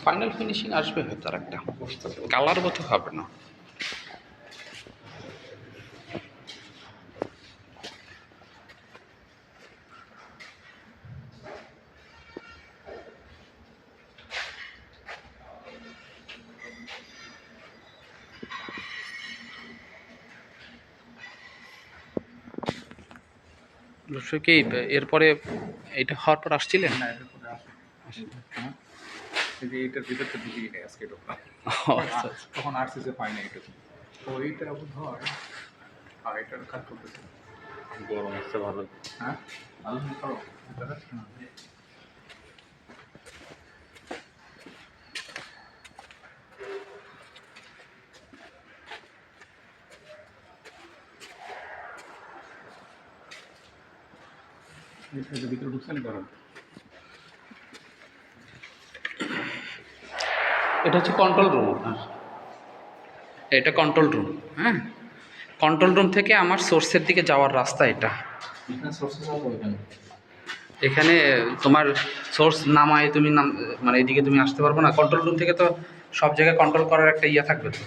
Final finishing আসবে হয়তো আর একটা, কালার মতো হবে না। কি এরপরে এটা হওয়ার পর আসছিলেন? না, এরপরে এই যে এইটার ভিতরটা দিকে আজকে ঢোকলাম, তখন আরসিসে পাই না এটা। তো এইটা বোধ হয় এটার কাজ করতেছে। গরম আসছে ভালো। হ্যাঁ, ভালো করো। ভিতরে ঢুকছেন করেন। এটা হচ্ছে কন্ট্রোল রুম আপনার, এটা কন্ট্রোল রুম। হ্যাঁ, কন্ট্রোল রুম থেকে আমার সোর্সের দিকে যাওয়ার রাস্তা এটা। এখানে তোমার সোর্স নামায় তুমি মানে এদিকে তুমি আসতে পারবো না। কন্ট্রোল রুম থেকে তো সব জায়গায় কন্ট্রোল করার একটা ইয়ে থাকবে তো।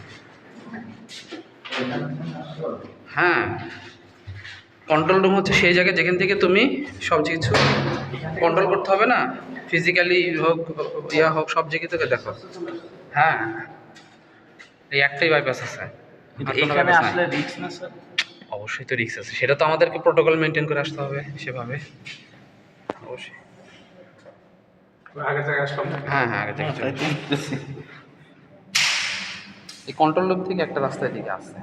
হ্যাঁ, কন্ট্রোল রুম হচ্ছে সেই জায়গায় যেখান থেকে তুমি সব কিছু কন্ট্রোল করতে হবে না, ফিজিক্যালি হোক ইয়া হোক, সব জায়গা থেকে দেখো। হ্যাঁ, এই একটাই বাইপাস আছে। এখানে আসলে রিস্ক না স্যার? অবশ্যই তো রিস্ক আছে, সেটা তো আমাদেরকে প্রোটোকল মেনটেন করে আসতে হবে সেভাবে। অবশ্যই। আগের জায়গায় আসলাম। হ্যাঁ হ্যাঁ, আগে থেকে এই কন্ট্রোল রুম থেকে একটা রাস্তার দিকে আসছে।